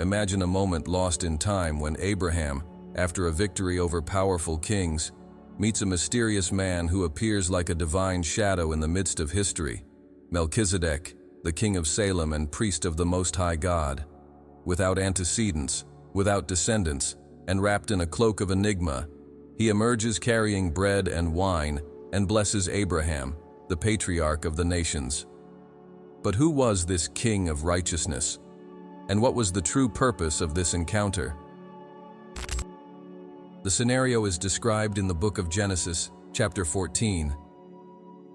Imagine a moment lost in time when Abraham, after a victory over powerful kings, meets a mysterious man who appears like a divine shadow in the midst of history, Melkisedek, the king of Salem and priest of the Most High God. Without antecedents, without descendants, and wrapped in a cloak of enigma, he emerges carrying bread and wine and blesses Abraham, the patriarch of the nations. But who was this king of righteousness? And what was the true purpose of this encounter? The scenario is described in the book of Genesis, chapter 14.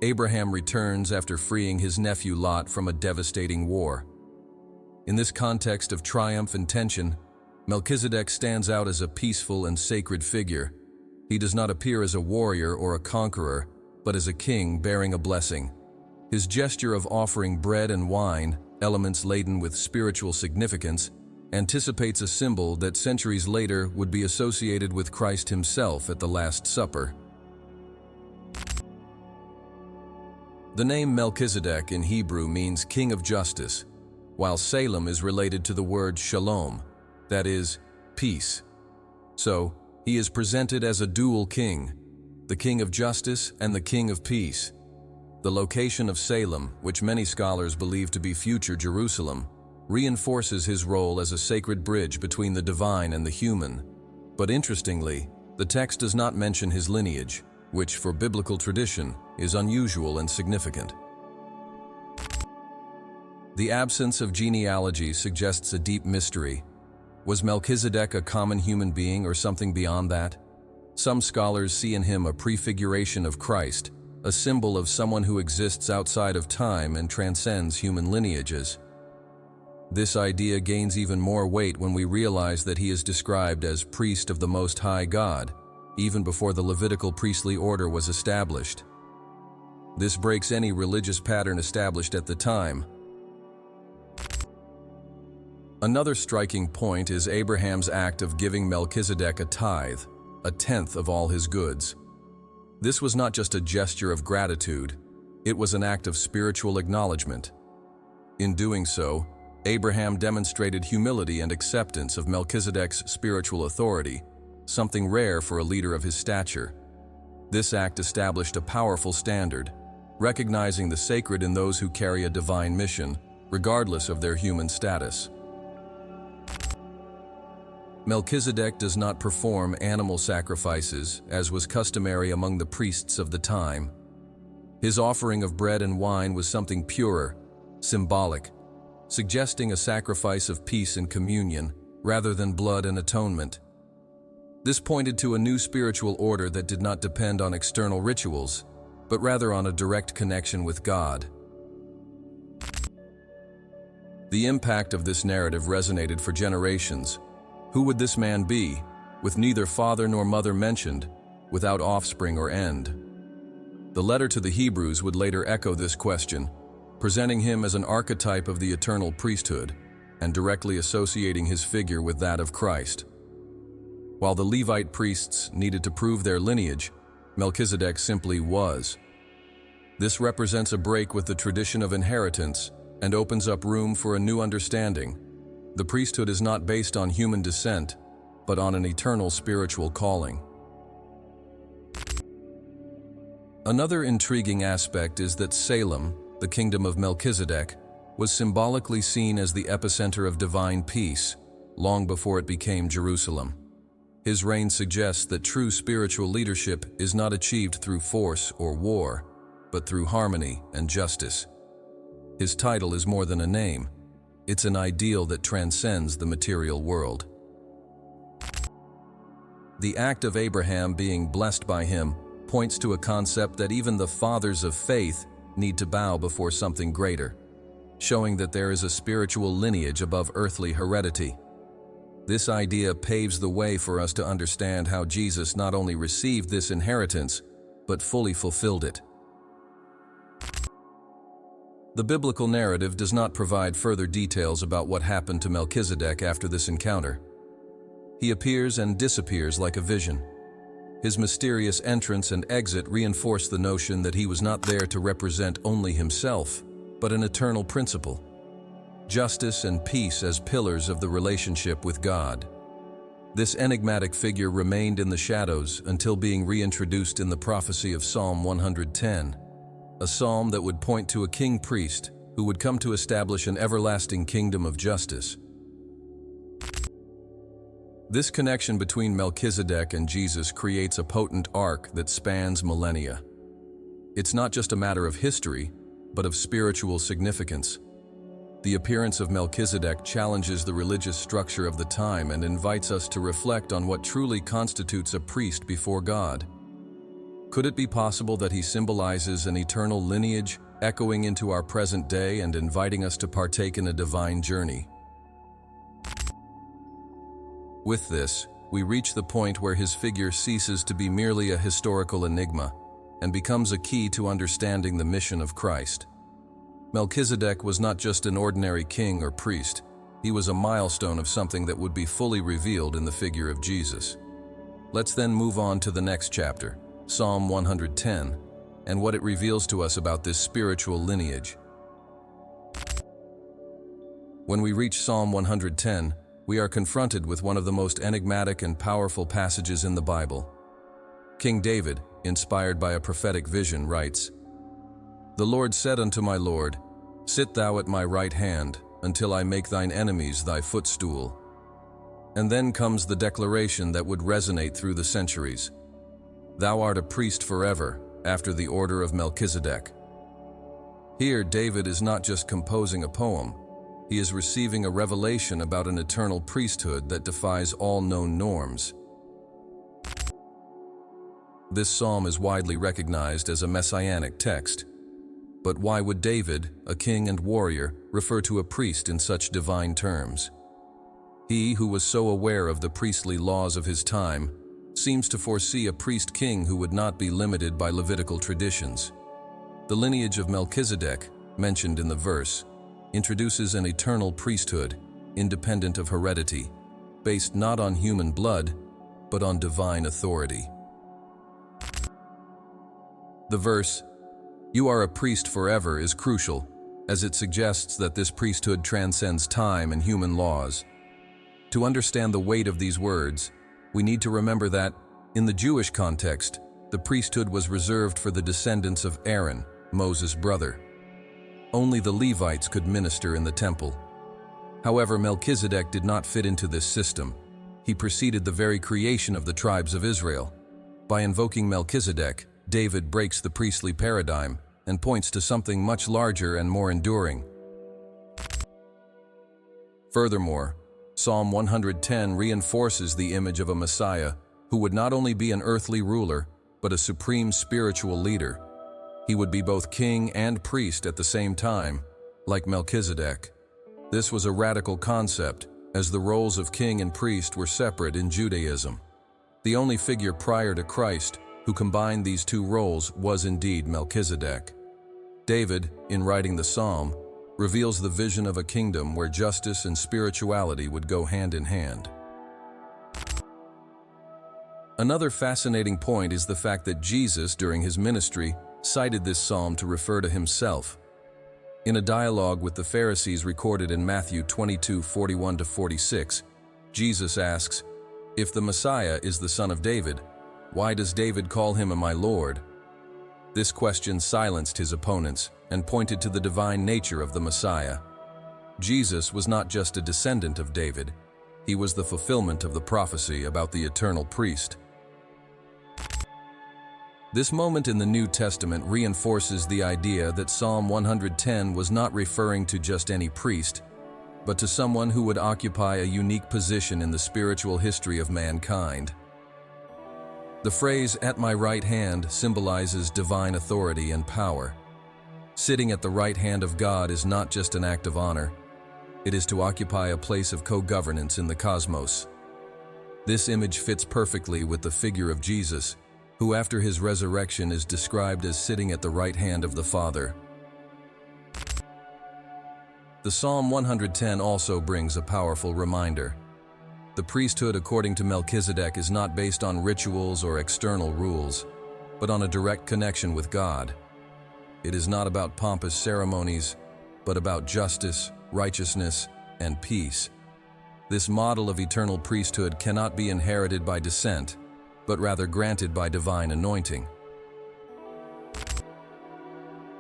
Abraham returns after freeing his nephew Lot from a devastating war. In this context of triumph and tension, Melkisedek stands out as a peaceful and sacred figure. He does not appear as a warrior or a conqueror, but as a king bearing a blessing. His gesture of offering bread and wine, elements laden with spiritual significance, anticipates a symbol that centuries later would be associated with Christ himself at the Last Supper. The name Melkisedek in Hebrew means king of justice, while Salem is related to the word shalom, that is, peace. So, he is presented as a dual king, the king of justice and the king of peace. The location of Salem, which many scholars believe to be future Jerusalem, reinforces his role as a sacred bridge between the divine and the human. But interestingly, the text does not mention his lineage, which for biblical tradition is unusual and significant. The absence of genealogy suggests a deep mystery. Was Melkisedek a common human being or something beyond that? Some scholars see in him a prefiguration of Christ, a symbol of someone who exists outside of time and transcends human lineages. This idea gains even more weight when we realize that he is described as priest of the Most High God, even before the Levitical priestly order was established. This breaks any religious pattern established at the time. Another striking point is Abraham's act of giving Melkisedek a tithe, a tenth of all his goods. This was not just a gesture of gratitude, it was an act of spiritual acknowledgement. In doing so, Abraham demonstrated humility and acceptance of Melkisedek's spiritual authority, something rare for a leader of his stature. This act established a powerful standard, recognizing the sacred in those who carry a divine mission, regardless of their human status. Melkisedek does not perform animal sacrifices, as was customary among the priests of the time. His offering of bread and wine was something purer, symbolic, suggesting a sacrifice of peace and communion, rather than blood and atonement. This pointed to a new spiritual order that did not depend on external rituals, but rather on a direct connection with God. The impact of this narrative resonated for generations. Who would this man be, with neither father nor mother mentioned, without offspring or end? The letter to the Hebrews would later echo this question, presenting him as an archetype of the eternal priesthood, and directly associating his figure with that of Christ. While the Levite priests needed to prove their lineage, Melkisedek simply was. This represents a break with the tradition of inheritance and opens up room for a new understanding. The priesthood is not based on human descent, but on an eternal spiritual calling. Another intriguing aspect is that Salem, the kingdom of Melkisedek, was symbolically seen as the epicenter of divine peace, long before it became Jerusalem. His reign suggests that true spiritual leadership is not achieved through force or war, but through harmony and justice. His title is more than a name. It's an ideal that transcends the material world. The act of Abraham being blessed by him points to a concept that even the fathers of faith need to bow before something greater, showing that there is a spiritual lineage above earthly heredity. This idea paves the way for us to understand how Jesus not only received this inheritance, but fully fulfilled it. The biblical narrative does not provide further details about what happened to Melkisedek after this encounter. He appears and disappears like a vision. His mysterious entrance and exit reinforce the notion that he was not there to represent only himself, but an eternal principle. justice and peace as pillars of the relationship with God. This enigmatic figure remained in the shadows until being reintroduced in the prophecy of Psalm 110, a psalm that would point to a king-priest who would come to establish an everlasting kingdom of justice. This connection between Melchizedek and Jesus creates a potent arc that spans millennia. It's not just a matter of history, but of spiritual significance. The appearance of Melchizedek challenges the religious structure of the time and invites us to reflect on what truly constitutes a priest before God. Could it be possible that he symbolizes an eternal lineage, echoing into our present day and inviting us to partake in a divine journey? With this, we reach the point where his figure ceases to be merely a historical enigma and becomes a key to understanding the mission of Christ. Melchizedek was not just an ordinary king or priest, he was a milestone of something that would be fully revealed in the figure of Jesus. Let's then move on to the next chapter, Psalm 110, and what it reveals to us about this spiritual lineage. When we reach Psalm 110, we are confronted with one of the most enigmatic and powerful passages in the Bible. King David, inspired by a prophetic vision, writes, "The Lord said unto my Lord, Sit thou at my right hand, until I make thine enemies thy footstool." And then comes the declaration that would resonate through the centuries. "Thou art a priest forever, after the order of Melchizedek." Here, David is not just composing a poem, he is receiving a revelation about an eternal priesthood that defies all known norms. This psalm is widely recognized as a messianic text. But why would David, a king and warrior, refer to a priest in such divine terms? He, who was so aware of the priestly laws of his time, seems to foresee a priest-king who would not be limited by Levitical traditions. The lineage of Melchizedek, mentioned in the verse, introduces an eternal priesthood, independent of heredity, based not on human blood, but on divine authority. The verse, "You are a priest forever," is crucial, as it suggests that this priesthood transcends time and human laws. To understand the weight of these words, we need to remember that, in the Jewish context, the priesthood was reserved for the descendants of Aaron, Moses' brother. Only the Levites could minister in the temple. However, Melchizedek did not fit into this system. He preceded the very creation of the tribes of Israel. By invoking Melchizedek, David breaks the priestly paradigm and points to something much larger and more enduring. Furthermore, Psalm 110 reinforces the image of a Messiah who would not only be an earthly ruler, but a supreme spiritual leader. He would be both king and priest at the same time, like Melchizedek. This was a radical concept, as the roles of king and priest were separate in Judaism. The only figure prior to Christ who combined these two roles was indeed Melchizedek. David, in writing the psalm, reveals the vision of a kingdom where justice and spirituality would go hand in hand. Another fascinating point is the fact that Jesus, during his ministry, cited this psalm to refer to himself. In a dialogue with the Pharisees recorded in Matthew 22:41-46, Jesus asks, "If the Messiah is the son of David, why does David call him my Lord?" This question silenced his opponents and pointed to the divine nature of the Messiah. Jesus was not just a descendant of David, he was the fulfillment of the prophecy about the eternal priest. This moment in the New Testament reinforces the idea that Psalm 110 was not referring to just any priest, but to someone who would occupy a unique position in the spiritual history of mankind. The phrase, "at my right hand," symbolizes divine authority and power. Sitting at the right hand of God is not just an act of honor, it is to occupy a place of co-governance in the cosmos. This image fits perfectly with the figure of Jesus, who after his resurrection is described as sitting at the right hand of the Father. The Psalm 110 also brings a powerful reminder. The priesthood according to Melchizedek is not based on rituals or external rules, but on a direct connection with God. It is not about pompous ceremonies, but about justice, righteousness, and peace. This model of eternal priesthood cannot be inherited by descent, but rather granted by divine anointing.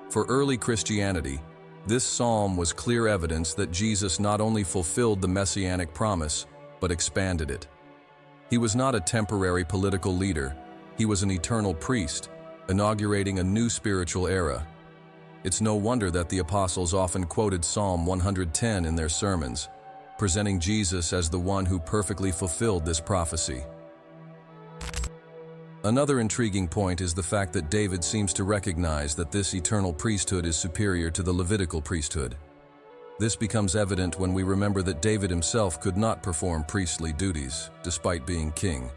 For early Christianity, this psalm was clear evidence that Jesus not only fulfilled the messianic promise, but expanded it. He was not a temporary political leader, he was an eternal priest, inaugurating a new spiritual era. It's no wonder that the apostles often quoted Psalm 110 in their sermons, presenting Jesus as the one who perfectly fulfilled this prophecy. Another intriguing point is the fact that David seems to recognize that this eternal priesthood is superior to the Levitical priesthood. This becomes evident when we remember that David himself could not perform priestly duties, despite being king.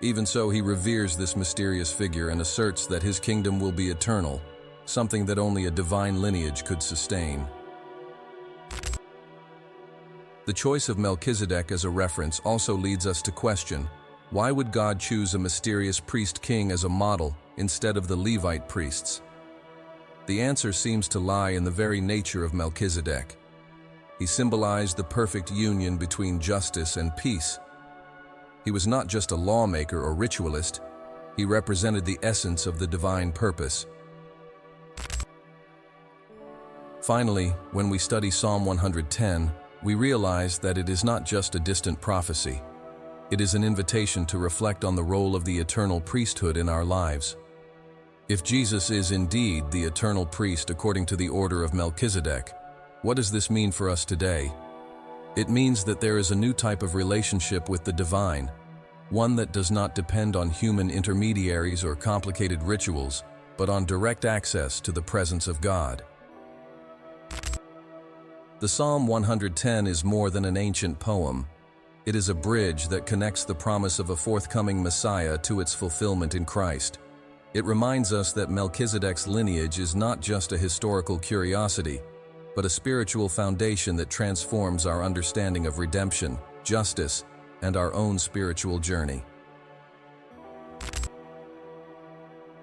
Even so, he reveres this mysterious figure and asserts that his kingdom will be eternal, something that only a divine lineage could sustain. The choice of Melkisedek as a reference also leads us to question, why would God choose a mysterious priest-king as a model instead of the Levite priests? The answer seems to lie in the very nature of Melkisedek. He symbolized the perfect union between justice and peace. He was not just a lawmaker or ritualist, he represented the essence of the divine purpose. Finally, when we study Psalm 110, we realize that it is not just a distant prophecy. It is an invitation to reflect on the role of the eternal priesthood in our lives. If Jesus is indeed the eternal priest according to the order of Melchizedek, what does this mean for us today? It means that there is a new type of relationship with the divine, one that does not depend on human intermediaries or complicated rituals, but on direct access to the presence of God. The Psalm 110 is more than an ancient poem. It is a bridge that connects the promise of a forthcoming Messiah to its fulfillment in Christ. It reminds us that Melchizedek's lineage is not just a historical curiosity, but a spiritual foundation that transforms our understanding of redemption, justice, and our own spiritual journey.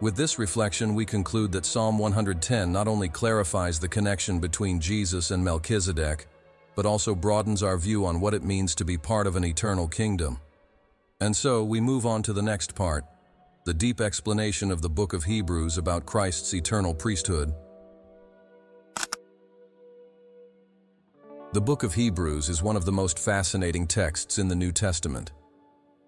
With this reflection, we conclude that Psalm 110 not only clarifies the connection between Jesus and Melchizedek, but also broadens our view on what it means to be part of an eternal kingdom. And so, we move on to the next part, the deep explanation of the book of Hebrews about Christ's eternal priesthood. The book of Hebrews is one of the most fascinating texts in the New Testament.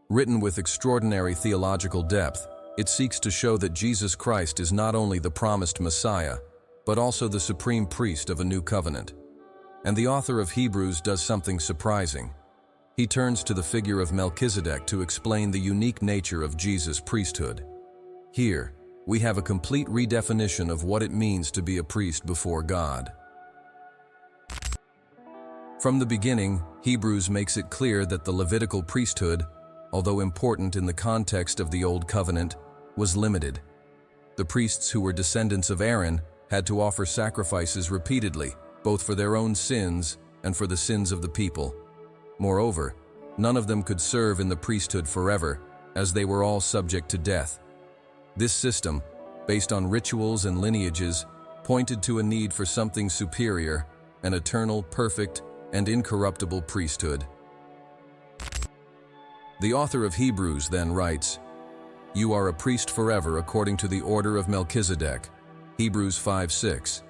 Written with extraordinary theological depth, it seeks to show that Jesus Christ is not only the promised Messiah, but also the supreme priest of a new covenant. And the author of Hebrews does something surprising. He turns to the figure of Melchizedek to explain the unique nature of Jesus' priesthood. Here, we have a complete redefinition of what it means to be a priest before God. From the beginning, Hebrews makes it clear that the Levitical priesthood, although important in the context of the Old Covenant, was limited. The priests who were descendants of Aaron had to offer sacrifices repeatedly, both for their own sins and for the sins of the people. Moreover, none of them could serve in the priesthood forever, as they were all subject to death. This system, based on rituals and lineages, pointed to a need for something superior, an eternal, perfect, and incorruptible priesthood. The author of Hebrews then writes, "You are a priest forever according to the order of Melchizedek." Hebrews 5:6.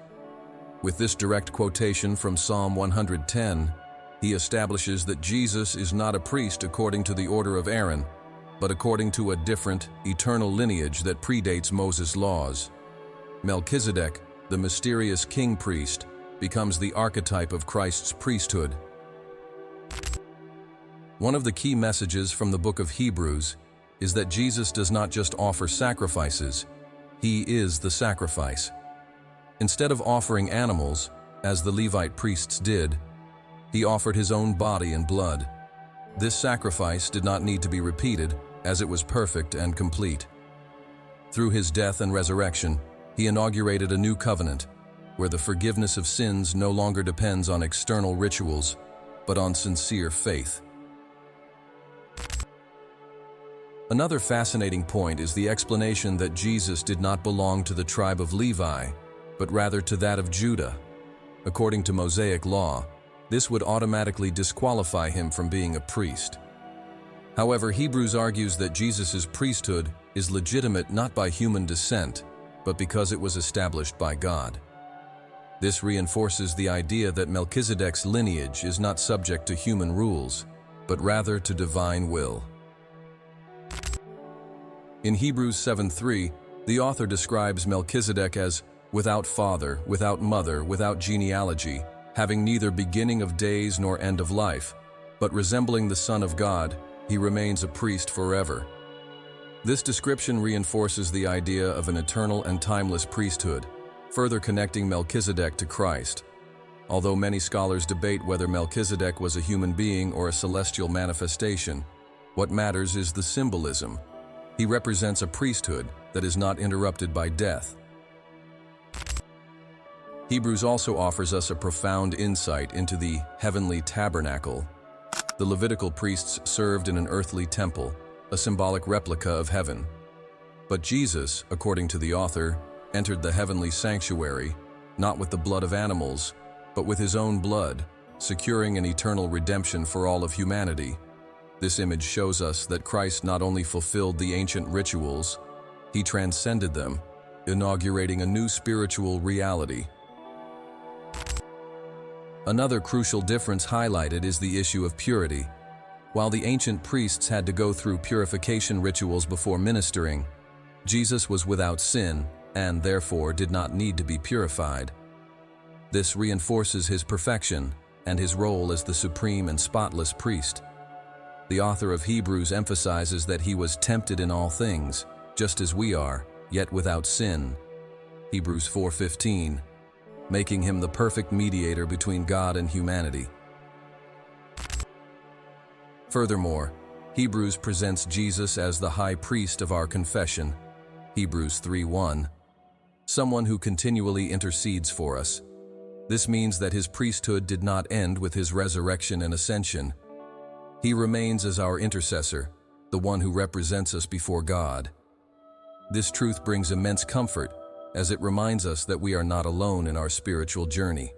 With this direct quotation from Psalm 110, he establishes that Jesus is not a priest according to the order of Aaron, but according to a different, eternal lineage that predates Moses' laws. Melchizedek, the mysterious king-priest, becomes the archetype of Christ's priesthood. One of the key messages from the book of Hebrews is that Jesus does not just offer sacrifices, he is the sacrifice. Instead of offering animals, as the Levite priests did, he offered his own body and blood. This sacrifice did not need to be repeated, as it was perfect and complete. Through his death and resurrection, he inaugurated a new covenant, where the forgiveness of sins no longer depends on external rituals, but on sincere faith. Another fascinating point is the explanation that Jesus did not belong to the tribe of Levi, but rather to that of Judah. According to Mosaic law, This would automatically disqualify him from being a priest. However, Hebrews argues that Jesus' priesthood is legitimate not by human descent, but because it was established by God. This reinforces the idea that Melchizedek's lineage is not subject to human rules, but rather to divine will. In Hebrews 7:3, the author describes Melchizedek as without father, without mother, without genealogy, having neither beginning of days nor end of life, but resembling the Son of God, he remains a priest forever. This description reinforces the idea of an eternal and timeless priesthood, further connecting Melchizedek to Christ. Although many scholars debate whether Melchizedek was a human being or a celestial manifestation, what matters is the symbolism. He represents a priesthood that is not interrupted by death. Hebrews also offers us a profound insight into the heavenly tabernacle. The Levitical priests served in an earthly temple, a symbolic replica of heaven. But Jesus, according to the author, entered the heavenly sanctuary, not with the blood of animals, but with his own blood, securing an eternal redemption for all of humanity. This image shows us that Christ not only fulfilled the ancient rituals, he transcended them, inaugurating a new spiritual reality. Another crucial difference highlighted is the issue of purity. While the ancient priests had to go through purification rituals before ministering, Jesus was without sin and therefore did not need to be purified. This reinforces his perfection and his role as the supreme and spotless priest. The author of Hebrews emphasizes that he was tempted in all things, just as we are, yet without sin. Hebrews 4:15, making him the perfect mediator between God and humanity. Furthermore, Hebrews presents Jesus as the high priest of our confession. Hebrews 3:1, someone who continually intercedes for us. This means that his priesthood did not end with his resurrection and ascension. He remains as our intercessor, the one who represents us before God. This truth brings immense comfort, as it reminds us that we are not alone in our spiritual journey.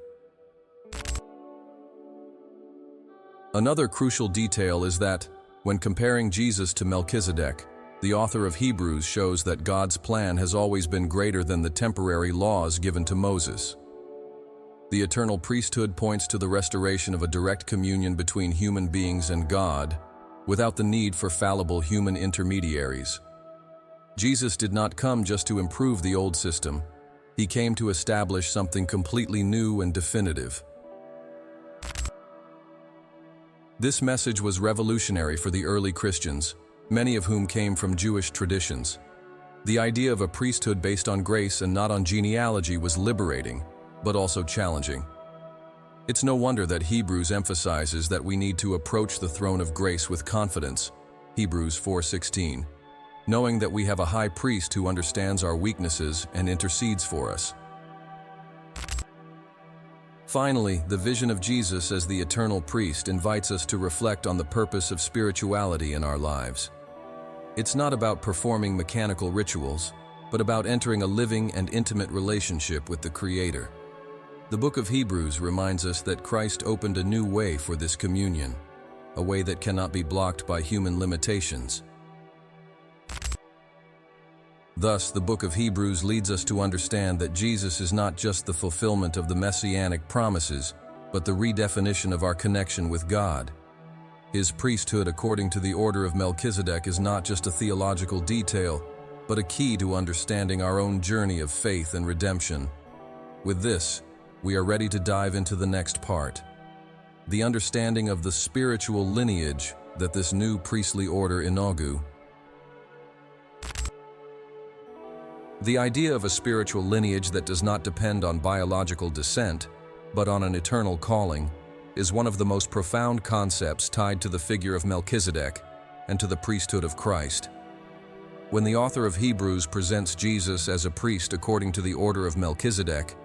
Another crucial detail is that, when comparing Jesus to Melchizedek, the author of Hebrews shows that God's plan has always been greater than the temporary laws given to Moses. The eternal priesthood points to the restoration of a direct communion between human beings and God, without the need for fallible human intermediaries. Jesus did not come just to improve the old system. He came to establish something completely new and definitive. This message was revolutionary for the early Christians, many of whom came from Jewish traditions. The idea of a priesthood based on grace and not on genealogy was liberating, but also challenging. It's no wonder that Hebrews emphasizes that we need to approach the throne of grace with confidence, Hebrews 4:16, knowing that we have a high priest who understands our weaknesses and intercedes for us. Finally, the vision of Jesus as the eternal priest invites us to reflect on the purpose of spirituality in our lives. It's not about performing mechanical rituals, but about entering a living and intimate relationship with the Creator. The book of Hebrews reminds us that Christ opened a new way for this communion, a way that cannot be blocked by human limitations. Thus, the book of Hebrews leads us to understand that Jesus is not just the fulfillment of the messianic promises, but the redefinition of our connection with God. His priesthood according to the order of Melchizedek is not just a theological detail, but a key to understanding our own journey of faith and redemption. With this, we are ready to dive into the next part, the understanding of the spiritual lineage that this new priestly order inaugurates. The idea of a spiritual lineage that does not depend on biological descent, but on an eternal calling, is one of the most profound concepts tied to the figure of Melchizedek and to the priesthood of Christ. When the author of Hebrews presents Jesus as a priest according to the order of Melchizedek,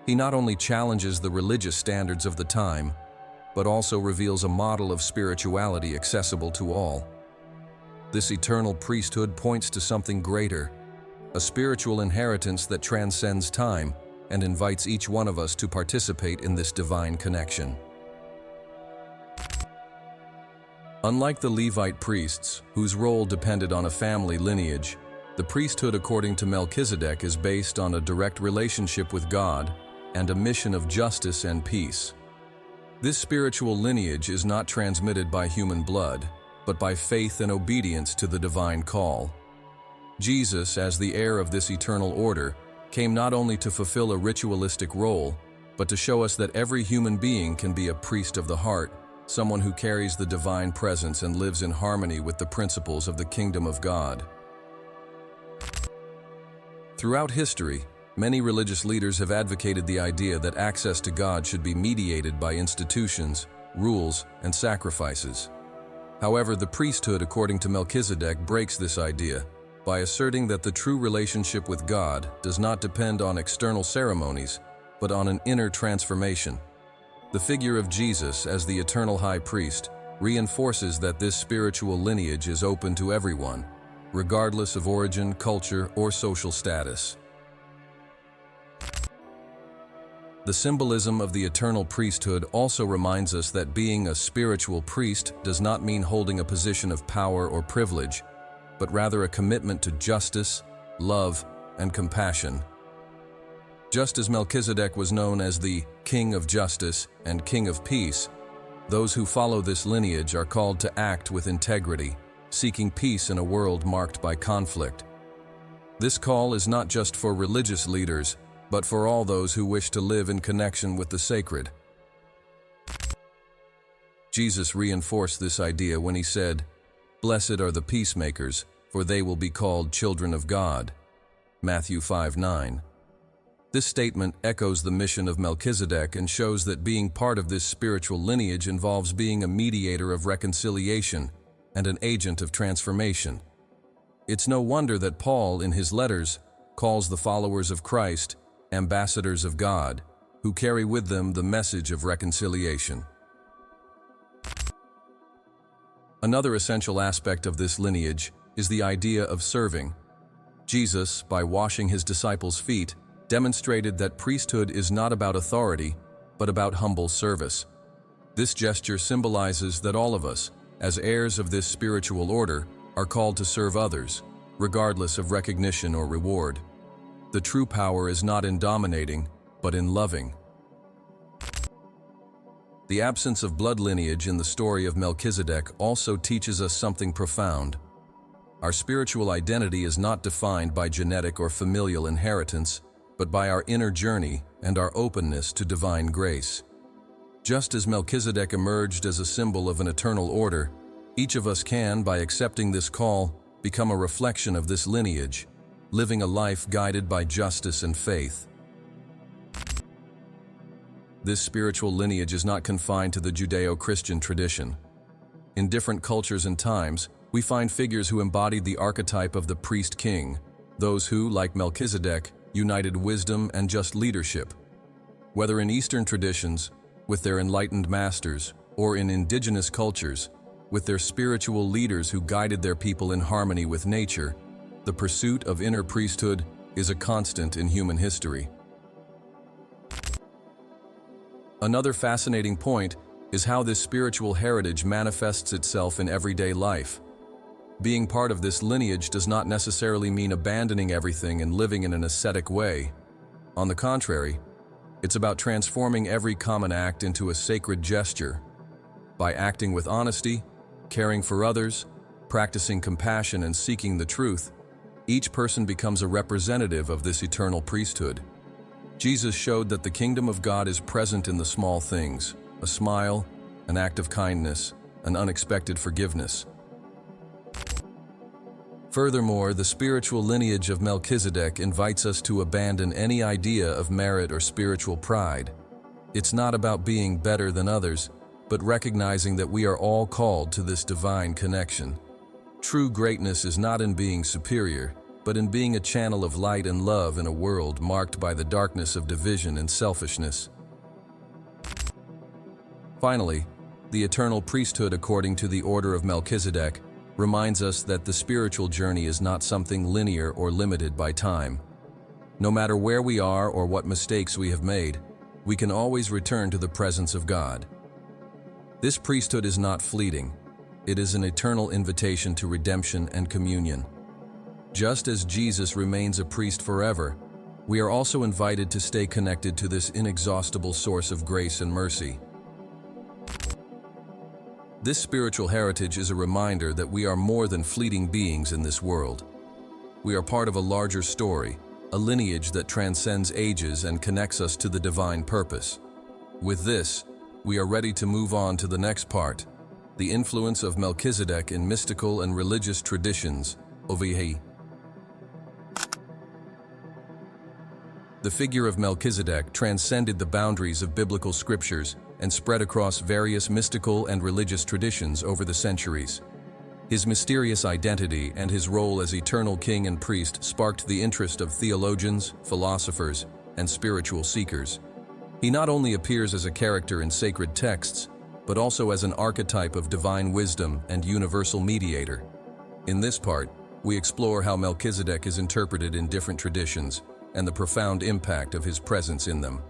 he not only challenges the religious standards of the time, but also reveals a model of spirituality accessible to all. This eternal priesthood points to something greater, a spiritual inheritance that transcends time and invites each one of us to participate in this divine connection. Unlike the Levite priests, whose role depended on a family lineage, the priesthood according to Melkisedek is based on a direct relationship with God and a mission of justice and peace. This spiritual lineage is not transmitted by human blood, but by faith and obedience to the divine call. Jesus, as the heir of this eternal order, came not only to fulfill a ritualistic role, but to show us that every human being can be a priest of the heart, someone who carries the divine presence and lives in harmony with the principles of the kingdom of God. Throughout history, many religious leaders have advocated the idea that access to God should be mediated by institutions, rules, and sacrifices. However, the priesthood according to Melkisedek breaks this idea by asserting that the true relationship with God does not depend on external ceremonies, but on an inner transformation. The figure of Jesus as the eternal high priest reinforces that this spiritual lineage is open to everyone, regardless of origin, culture, or social status. The symbolism of the eternal priesthood also reminds us that being a spiritual priest does not mean holding a position of power or privilege, but rather a commitment to justice, love, and compassion. Just as Melkisedek was known as the King of Justice and King of Peace, those who follow this lineage are called to act with integrity, seeking peace in a world marked by conflict. This call is not just for religious leaders, but for all those who wish to live in connection with the sacred. Jesus reinforced this idea when he said, "Blessed are the peacemakers, for they will be called children of God." Matthew 5:9. This statement echoes the mission of Melkisedek and shows that being part of this spiritual lineage involves being a mediator of reconciliation and an agent of transformation. It's no wonder that Paul, in his letters, calls the followers of Christ ambassadors of God, who carry with them the message of reconciliation. Another essential aspect of this lineage is the idea of serving. Jesus, by washing his disciples' feet, demonstrated that priesthood is not about authority, but about humble service. This gesture symbolizes that all of us, as heirs of this spiritual order, are called to serve others, regardless of recognition or reward. The true power is not in dominating, but in loving. The absence of blood lineage in the story of Melkisedek also teaches us something profound. Our spiritual identity is not defined by genetic or familial inheritance, but by our inner journey and our openness to divine grace. Just as Melkisedek emerged as a symbol of an eternal order, each of us can, by accepting this call, become a reflection of this lineage, living a life guided by justice and faith. This spiritual lineage is not confined to the Judeo-Christian tradition. In different cultures and times, we find figures who embodied the archetype of the priest-king, those who, like Melkisedek, united wisdom and just leadership. Whether in Eastern traditions, with their enlightened masters, or in indigenous cultures, with their spiritual leaders who guided their people in harmony with nature, the pursuit of inner priesthood is a constant in human history. Another fascinating point is how this spiritual heritage manifests itself in everyday life. Being part of this lineage does not necessarily mean abandoning everything and living in an ascetic way. On the contrary, it's about transforming every common act into a sacred gesture. By acting with honesty, caring for others, practicing compassion, and seeking the truth, each person becomes a representative of this eternal priesthood. Jesus showed that the kingdom of God is present in the small things: a smile, an act of kindness, an unexpected forgiveness. Furthermore, the spiritual lineage of Melkisedek invites us to abandon any idea of merit or spiritual pride. It's not about being better than others, but recognizing that we are all called to this divine connection. True greatness is not in being superior, but in being a channel of light and love in a world marked by the darkness of division and selfishness. Finally, the eternal priesthood according to the order of Melkisedek reminds us that the spiritual journey is not something linear or limited by time. No matter where we are or what mistakes we have made, we can always return to the presence of God. This priesthood is not fleeting. It is an eternal invitation to redemption and communion. Just as Jesus remains a priest forever, we are also invited to stay connected to this inexhaustible source of grace and mercy. This spiritual heritage is a reminder that we are more than fleeting beings in this world. We are part of a larger story, a lineage that transcends ages and connects us to the divine purpose. With this, we are ready to move on to the next part, the influence of Melkisedek in mystical and religious traditions, OVH. The figure of Melkisedek transcended the boundaries of biblical scriptures and spread across various mystical and religious traditions over the centuries. His mysterious identity and his role as eternal king and priest sparked the interest of theologians, philosophers, and spiritual seekers. He not only appears as a character in sacred texts, but also as an archetype of divine wisdom and universal mediator. In this part, we explore how Melkisedek is interpreted in different traditions and the profound impact of his presence in them.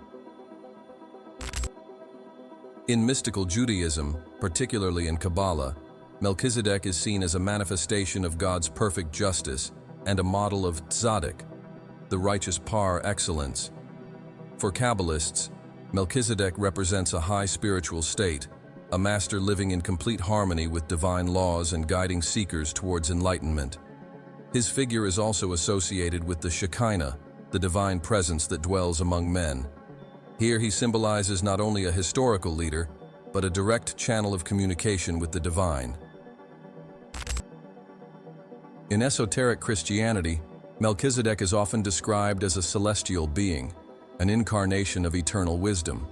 In mystical Judaism, particularly in Kabbalah, Melkisedek is seen as a manifestation of God's perfect justice and a model of tzaddik, the righteous par excellence. For Kabbalists, Melkisedek represents a high spiritual state, a master living in complete harmony with divine laws and guiding seekers towards enlightenment. His figure is also associated with the Shekinah, the divine presence that dwells among men. Here he symbolizes not only a historical leader, but a direct channel of communication with the divine. In esoteric Christianity, Melkisedek is often described as a celestial being, an incarnation of eternal wisdom.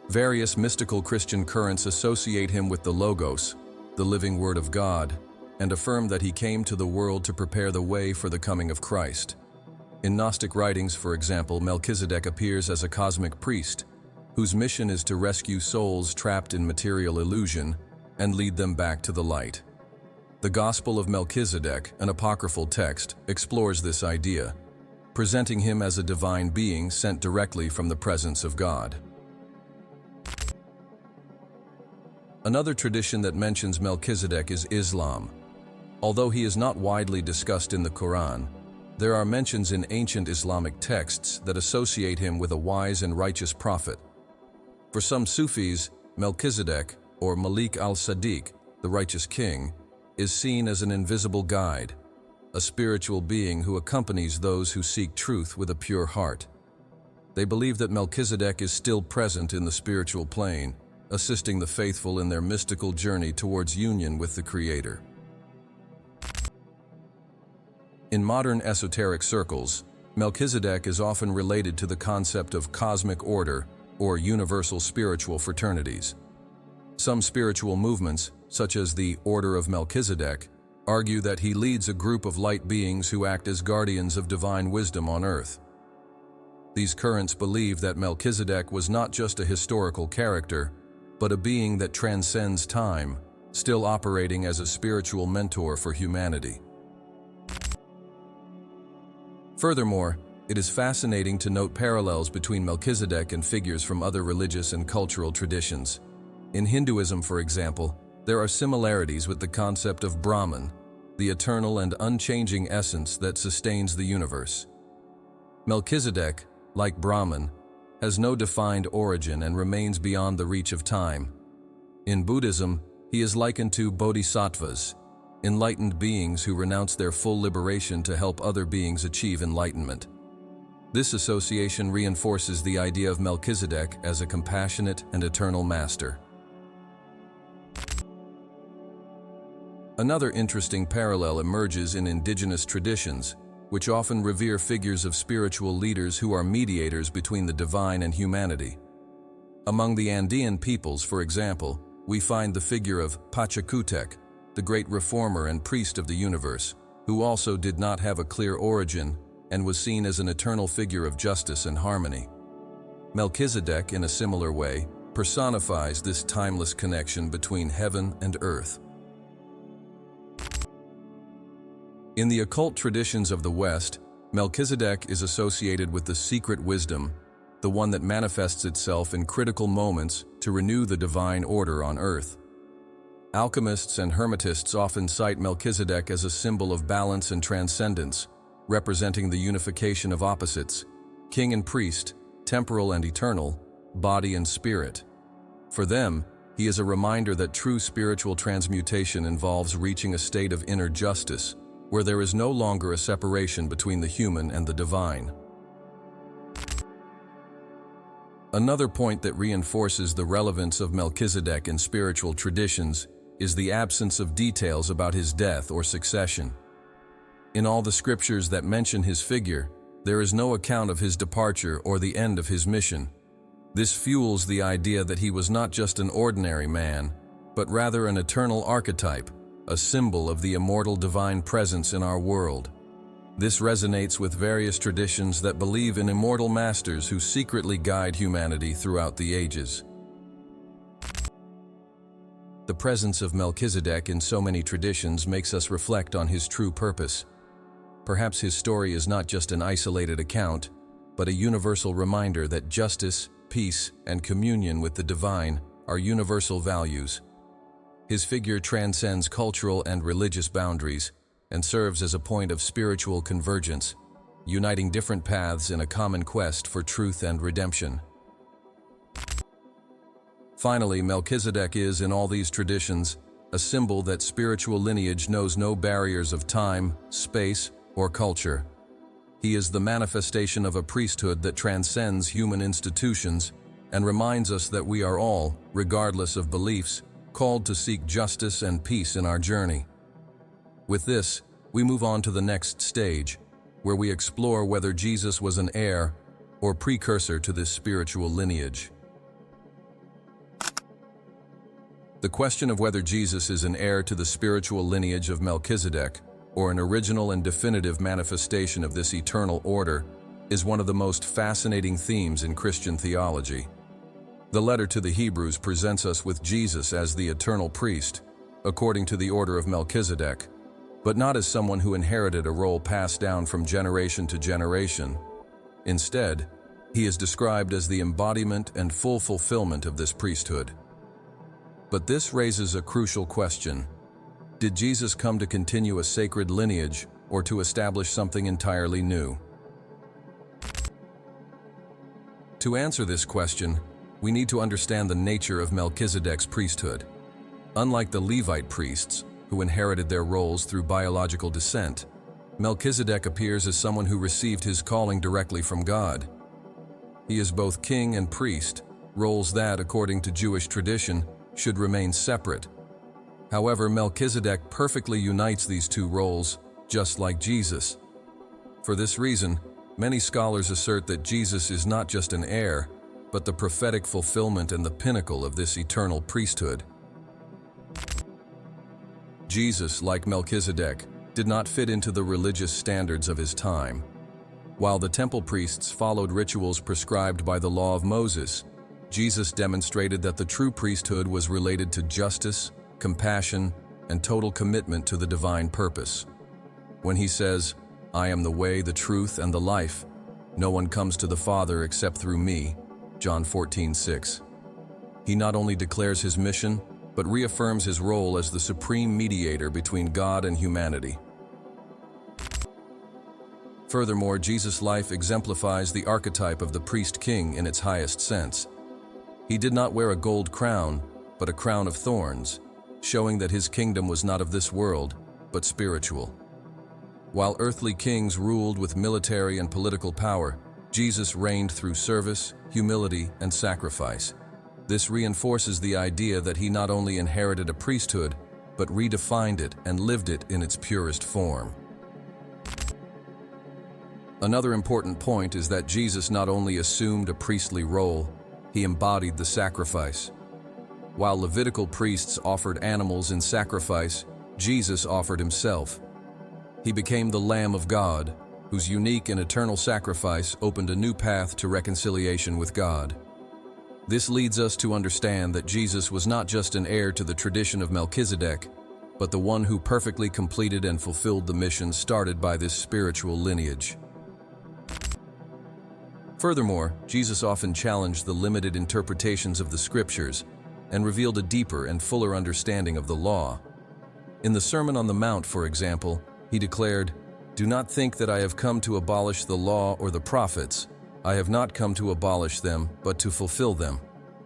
Various mystical Christian currents associate him with the Logos, the living Word of God, and affirm that he came to the world to prepare the way for the coming of Christ. In Gnostic writings, for example, Melkisedek appears as a cosmic priest, whose mission is to rescue souls trapped in material illusion and lead them back to the light. The Gospel of Melkisedek, an apocryphal text, explores this idea, presenting him as a divine being sent directly from the presence of God. Another tradition that mentions Melkisedek is Islam. Although he is not widely discussed in the Quran, there are mentions in ancient Islamic texts that associate him with a wise and righteous prophet. For some Sufis, Melkisedek, or Malik al-Sadiq, the righteous king, is seen as an invisible guide, a spiritual being who accompanies those who seek truth with a pure heart. They believe that Melkisedek is still present in the spiritual plane, assisting the faithful in their mystical journey towards union with the Creator. In modern esoteric circles, Melkisedek is often related to the concept of cosmic order or universal spiritual fraternities. Some spiritual movements, such as the Order of Melkisedek, argue that he leads a group of light beings who act as guardians of divine wisdom on earth. These currents believe that Melkisedek was not just a historical character, but a being that transcends time, still operating as a spiritual mentor for humanity. Furthermore, it is fascinating to note parallels between Melkisedek and figures from other religious and cultural traditions. In Hinduism, for example, there are similarities with the concept of Brahman, the eternal and unchanging essence that sustains the universe. Melkisedek, like Brahman, has no defined origin and remains beyond the reach of time. In Buddhism, he is likened to bodhisattvas, enlightened beings who renounce their full liberation to help other beings achieve enlightenment. This association reinforces the idea of Melkisedek as a compassionate and eternal master. Another interesting parallel emerges in indigenous traditions, which often revere figures of spiritual leaders who are mediators between the divine and humanity. Among the Andean peoples, for example, we find the figure of Pachacutec, the great reformer and priest of the universe, who also did not have a clear origin and was seen as an eternal figure of justice and harmony. Melkisedek, in a similar way, personifies this timeless connection between heaven and earth. In the occult traditions of the West, Melkisedek is associated with the secret wisdom, the one that manifests itself in critical moments to renew the divine order on earth. Alchemists and Hermetists often cite Melkisedek as a symbol of balance and transcendence, representing the unification of opposites, king and priest, temporal and eternal, body and spirit. For them, he is a reminder that true spiritual transmutation involves reaching a state of inner justice, where there is no longer a separation between the human and the divine. Another point that reinforces the relevance of Melkisedek in spiritual traditions is the absence of details about his death or succession. In all the scriptures that mention his figure, there is no account of his departure or the end of his mission. This fuels the idea that he was not just an ordinary man, but rather an eternal archetype, a symbol of the immortal divine presence in our world. This resonates with various traditions that believe in immortal masters who secretly guide humanity throughout the ages. The presence of Melkisedek in so many traditions makes us reflect on his true purpose. Perhaps his story is not just an isolated account, but a universal reminder that justice, peace, and communion with the divine are universal values. His figure transcends cultural and religious boundaries and serves as a point of spiritual convergence, uniting different paths in a common quest for truth and redemption. Finally, Melkisedek is, in all these traditions, a symbol that spiritual lineage knows no barriers of time, space, or culture. He is the manifestation of a priesthood that transcends human institutions and reminds us that we are all, regardless of beliefs, called to seek justice and peace in our journey. With this, we move on to the next stage, where we explore whether Jesus was an heir or precursor to this spiritual lineage. The question of whether Jesus is an heir to the spiritual lineage of Melkisedek, or an original and definitive manifestation of this eternal order, is one of the most fascinating themes in Christian theology. The letter to the Hebrews presents us with Jesus as the eternal priest, according to the order of Melkisedek, but not as someone who inherited a role passed down from generation to generation. Instead, he is described as the embodiment and full fulfillment of this priesthood. But this raises a crucial question. Did Jesus come to continue a sacred lineage or to establish something entirely new? To answer this question, we need to understand the nature of Melkisedek's priesthood. Unlike the Levite priests, who inherited their roles through biological descent, Melkisedek appears as someone who received his calling directly from God. He is both king and priest, roles that, according to Jewish tradition, should remain separate. However, Melkisedek perfectly unites these two roles, just like Jesus. For this reason, many scholars assert that Jesus is not just an heir, but the prophetic fulfillment and the pinnacle of this eternal priesthood. Jesus, like Melkisedek, did not fit into the religious standards of his time. While the temple priests followed rituals prescribed by the law of Moses, Jesus demonstrated that the true priesthood was related to justice, compassion, and total commitment to the divine purpose. When he says, "I am the way, the truth, and the life. No one comes to the Father except through me," John 14:6. He not only declares his mission, but reaffirms his role as the supreme mediator between God and humanity. Furthermore, Jesus' life exemplifies the archetype of the priest-king in its highest sense. He did not wear a gold crown, but a crown of thorns, showing that his kingdom was not of this world, but spiritual. While earthly kings ruled with military and political power, Jesus reigned through service, humility, and sacrifice. This reinforces the idea that he not only inherited a priesthood, but redefined it and lived it in its purest form. Another important point is that Jesus not only assumed a priestly role, he embodied the sacrifice. While Levitical priests offered animals in sacrifice, Jesus offered himself. He became the Lamb of God, whose unique and eternal sacrifice opened a new path to reconciliation with God. This leads us to understand that Jesus was not just an heir to the tradition of Melkisedek, but the one who perfectly completed and fulfilled the mission started by this spiritual lineage. Furthermore, Jesus often challenged the limited interpretations of the scriptures, and revealed a deeper and fuller understanding of the law. In the Sermon on the Mount, for example, he declared, "Do not think that I have come to abolish the law or the prophets. I have not come to abolish them, but to fulfill them."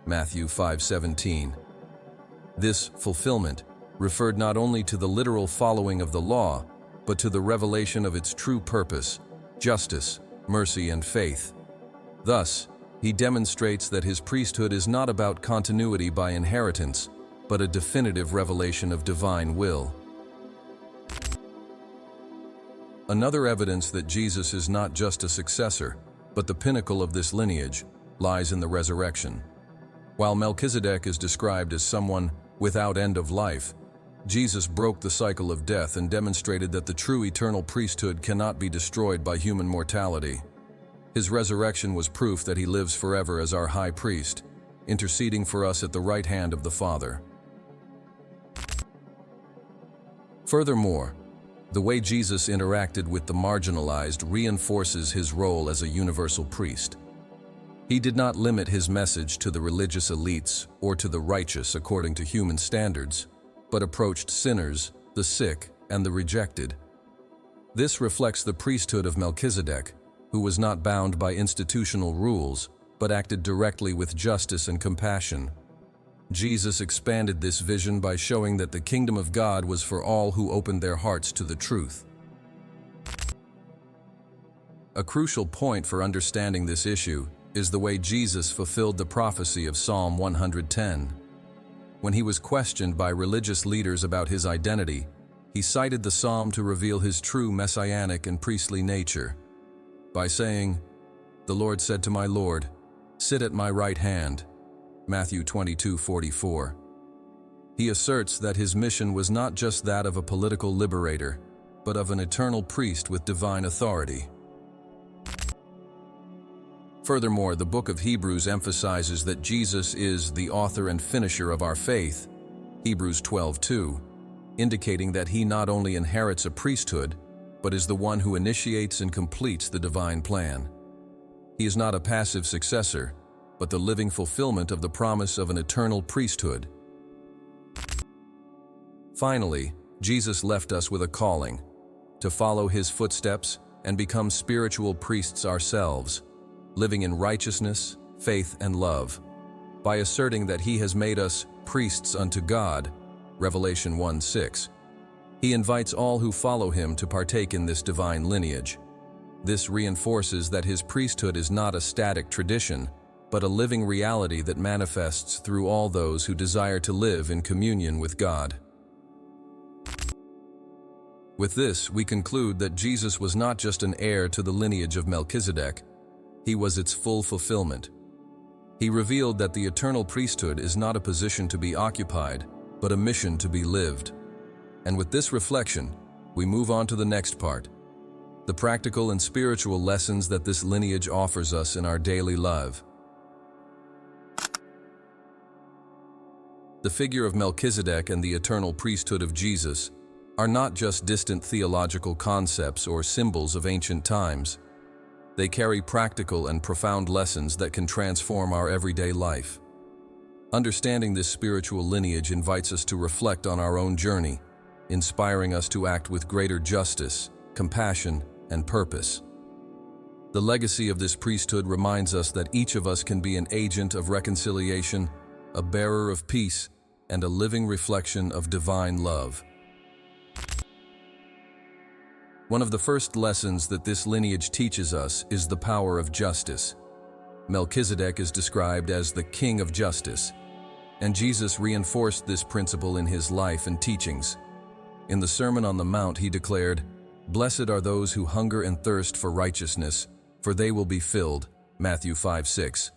Matthew 5:17. This fulfillment referred not only to the literal following of the law, but to the revelation of its true purpose, justice, mercy, and faith. Thus, he demonstrates that his priesthood is not about continuity by inheritance, but a definitive revelation of divine will. Another evidence that Jesus is not just a successor, but the pinnacle of this lineage, lies in the resurrection. While Melkisedek is described as someone without end of life, Jesus broke the cycle of death and demonstrated that the true eternal priesthood cannot be destroyed by human mortality. His resurrection was proof that he lives forever as our high priest, interceding for us at the right hand of the Father. Furthermore, the way Jesus interacted with the marginalized reinforces his role as a universal priest. He did not limit his message to the religious elites or to the righteous according to human standards, but approached sinners, the sick, and the rejected. This reflects the priesthood of Melkisedek, who was not bound by institutional rules, but acted directly with justice and compassion. Jesus expanded this vision by showing that the kingdom of God was for all who opened their hearts to the truth. A crucial point for understanding this issue is the way Jesus fulfilled the prophecy of Psalm 110. When he was questioned by religious leaders about his identity, he cited the psalm to reveal his true messianic and priestly nature. By saying, "The Lord said to my Lord, 'Sit at my right hand,'" Matthew 22:44. He asserts that his mission was not just that of a political liberator, but of an eternal priest with divine authority. Furthermore, the book of Hebrews emphasizes that Jesus is the author and finisher of our faith, Hebrews 12:2, indicating that he not only inherits a priesthood, but is the one who initiates and completes the divine plan. He is not a passive successor, but the living fulfillment of the promise of an eternal priesthood. Finally, Jesus left us with a calling to follow his footsteps and become spiritual priests ourselves, living in righteousness, faith, and love. By asserting that he has made us priests unto God, Revelation 1:6, he invites all who follow him to partake in this divine lineage. This reinforces that his priesthood is not a static tradition, but a living reality that manifests through all those who desire to live in communion with God. With this, we conclude that Jesus was not just an heir to the lineage of Melkisedek, he was its full fulfillment. He revealed that the eternal priesthood is not a position to be occupied, but a mission to be lived. And with this reflection, we move on to the next part, the practical and spiritual lessons that this lineage offers us in our daily life. The figure of Melkisedek and the eternal priesthood of Jesus are not just distant theological concepts or symbols of ancient times. They carry practical and profound lessons that can transform our everyday life. Understanding this spiritual lineage invites us to reflect on our own journey, inspiring us to act with greater justice, compassion, and purpose. The legacy of this priesthood reminds us that each of us can be an agent of reconciliation, a bearer of peace, and a living reflection of divine love. One of the first lessons that this lineage teaches us is the power of justice. Melkisedek is described as the King of Justice, and Jesus reinforced this principle in his life and teachings. In the Sermon on the Mount, he declared, "Blessed are those who hunger and thirst for righteousness, for they will be filled," Matthew 5:6.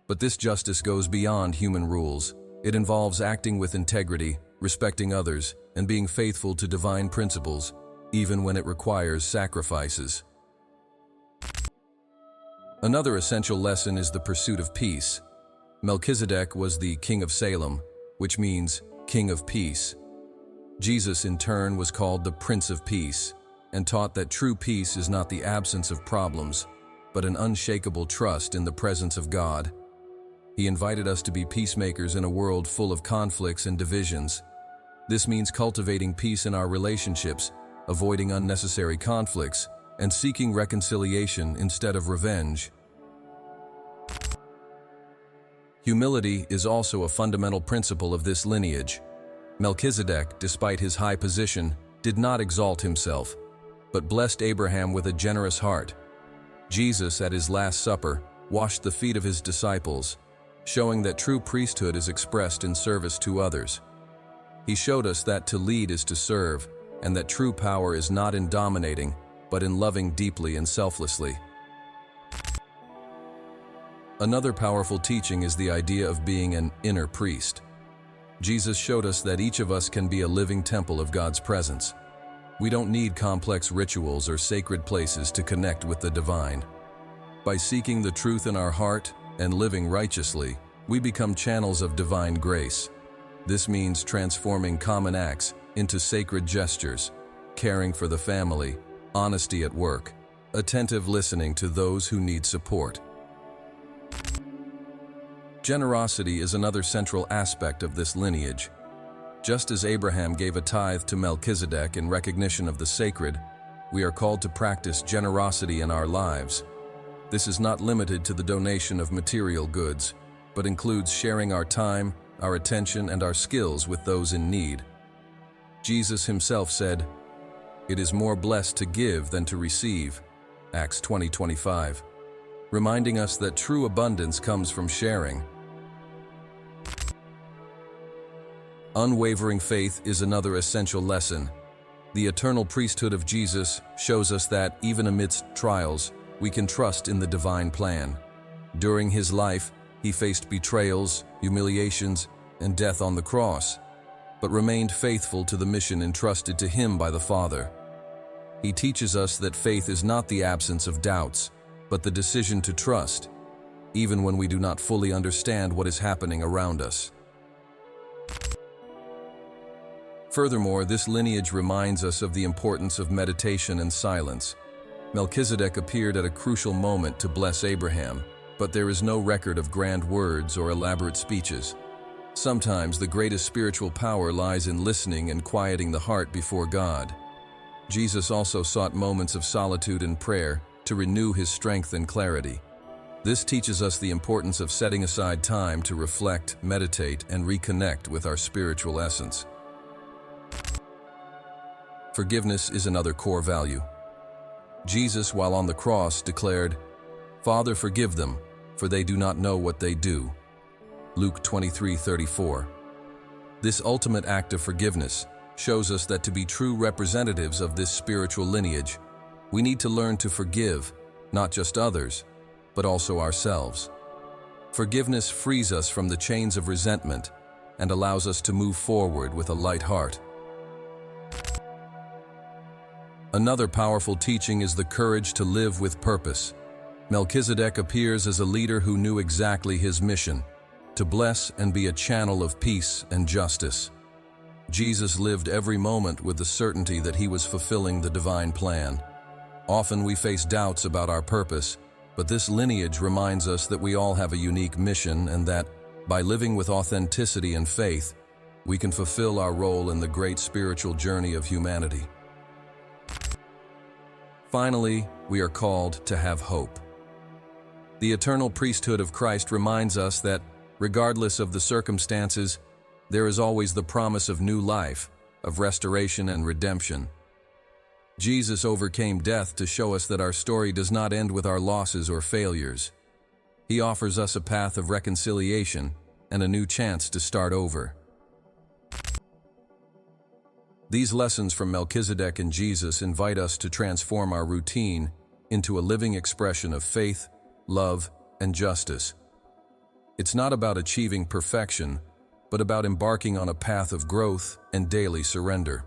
But this justice goes beyond human rules. It involves acting with integrity, respecting others, and being faithful to divine principles, even when it requires sacrifices. Another essential lesson is the pursuit of peace. Melkisedek was the king of Salem, which means king of peace. Jesus, in turn, was called the Prince of Peace, and taught that true peace is not the absence of problems, but an unshakable trust in the presence of God. He invited us to be peacemakers in a world full of conflicts and divisions. This means cultivating peace in our relationships, avoiding unnecessary conflicts, and seeking reconciliation instead of revenge. Humility is also a fundamental principle of this lineage. Melkisedek, despite his high position, did not exalt himself, but blessed Abraham with a generous heart. Jesus, at his Last Supper, washed the feet of his disciples, showing that true priesthood is expressed in service to others. He showed us that to lead is to serve, and that true power is not in dominating, but in loving deeply and selflessly. Another powerful teaching is the idea of being an inner priest. Jesus showed us that each of us can be a living temple of God's presence. We don't need complex rituals or sacred places to connect with the divine. By seeking the truth in our heart and living righteously, we become channels of divine grace. This means transforming common acts into sacred gestures, caring for the family, honesty at work, attentive listening to those who need support. Generosity is another central aspect of this lineage. Just as Abraham gave a tithe to Melkisedek in recognition of the sacred, we are called to practice generosity in our lives. This is not limited to the donation of material goods, but includes sharing our time, our attention, and our skills with those in need. Jesus himself said, "It is more blessed to give than to receive," Acts 20:25, reminding us that true abundance comes from sharing. Unwavering faith is another essential lesson. The eternal priesthood of Jesus shows us that, even amidst trials, we can trust in the divine plan. During his life, he faced betrayals, humiliations, and death on the cross, but remained faithful to the mission entrusted to him by the Father. He teaches us that faith is not the absence of doubts, but the decision to trust, even when we do not fully understand what is happening around us. Furthermore, this lineage reminds us of the importance of meditation and silence. Melkisedek appeared at a crucial moment to bless Abraham, but there is no record of grand words or elaborate speeches. Sometimes the greatest spiritual power lies in listening and quieting the heart before God. Jesus also sought moments of solitude and prayer to renew his strength and clarity. This teaches us the importance of setting aside time to reflect, meditate, and reconnect with our spiritual essence. Forgiveness is another core value. Jesus, while on the cross, declared, "Father, forgive them, for they do not know what they do." Luke 23:34. This ultimate act of forgiveness shows us that to be true representatives of this spiritual lineage, we need to learn to forgive, not just others, but also ourselves. Forgiveness frees us from the chains of resentment and allows us to move forward with a light heart. Another powerful teaching is the courage to live with purpose. Melkisedek appears as a leader who knew exactly his mission: to bless and be a channel of peace and justice. Jesus lived every moment with the certainty that he was fulfilling the divine plan. Often we face doubts about our purpose, but this lineage reminds us that we all have a unique mission and that, by living with authenticity and faith, we can fulfill our role in the great spiritual journey of humanity. Finally, we are called to have hope. The eternal priesthood of Christ reminds us that, regardless of the circumstances, there is always the promise of new life, of restoration and redemption. Jesus overcame death to show us that our story does not end with our losses or failures. He offers us a path of reconciliation and a new chance to start over. These lessons from Melkisedek and Jesus invite us to transform our routine into a living expression of faith, love, and justice. It's not about achieving perfection, but about embarking on a path of growth and daily surrender.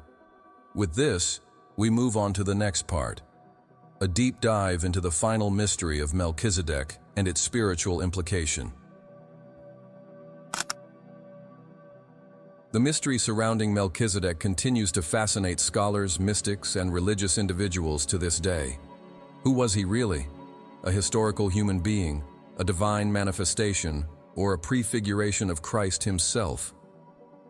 With this, we move on to the next part, a deep dive into the final mystery of Melkisedek and its spiritual implication. The mystery surrounding Melkisedek continues to fascinate scholars, mystics, and religious individuals to this day. Who was he really? A historical human being, a divine manifestation, or a prefiguration of Christ himself.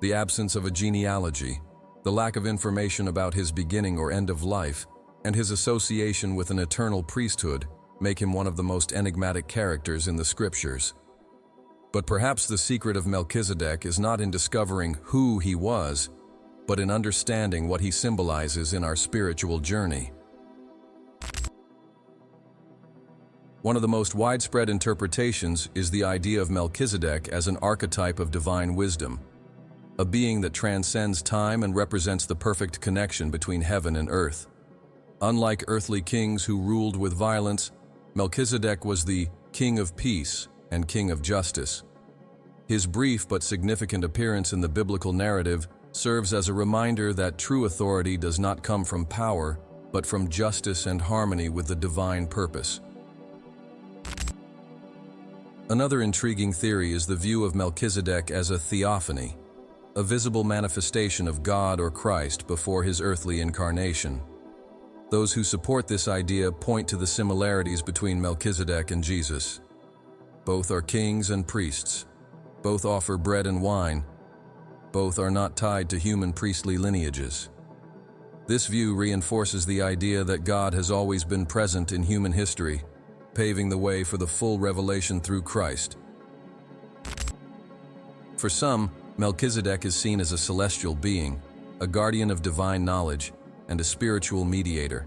The absence of a genealogy, the lack of information about his beginning or end of life, and his association with an eternal priesthood make him one of the most enigmatic characters in the scriptures. But perhaps the secret of Melchizedek is not in discovering who he was, but in understanding what he symbolizes in our spiritual journey. One of the most widespread interpretations is the idea of Melchizedek as an archetype of divine wisdom, a being that transcends time and represents the perfect connection between heaven and earth. Unlike earthly kings who ruled with violence, Melchizedek was the king of peace and king of justice. His brief but significant appearance in the biblical narrative serves as a reminder that true authority does not come from power, but from justice and harmony with the divine purpose. Another intriguing theory is the view of Melchizedek as a theophany, a visible manifestation of God or Christ before his earthly incarnation. Those who support this idea point to the similarities between Melchizedek and Jesus. Both are kings and priests. Both offer bread and wine. Both are not tied to human priestly lineages. This view reinforces the idea that God has always been present in human history, paving the way for the full revelation through Christ. For some, Melchizedek is seen as a celestial being, a guardian of divine knowledge, and a spiritual mediator.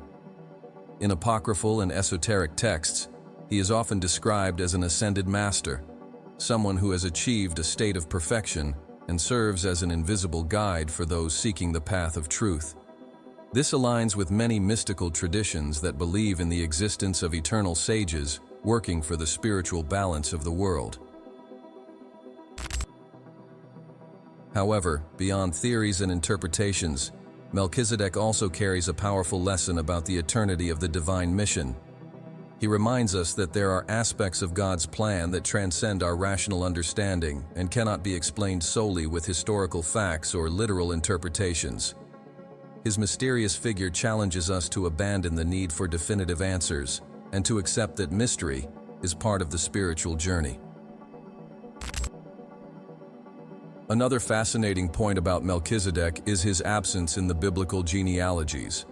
In apocryphal and esoteric texts, he is often described as an ascended master, someone who has achieved a state of perfection and serves as an invisible guide for those seeking the path of truth. This aligns with many mystical traditions that believe in the existence of eternal sages working for the spiritual balance of the world. However, beyond theories and interpretations, Melchizedek also carries a powerful lesson about the eternity of the divine mission. He reminds us that there are aspects of God's plan that transcend our rational understanding and cannot be explained solely with historical facts or literal interpretations. His mysterious figure challenges us to abandon the need for definitive answers and to accept that mystery is part of the spiritual journey. Another fascinating point about Melchizedek is his absence in the biblical genealogies.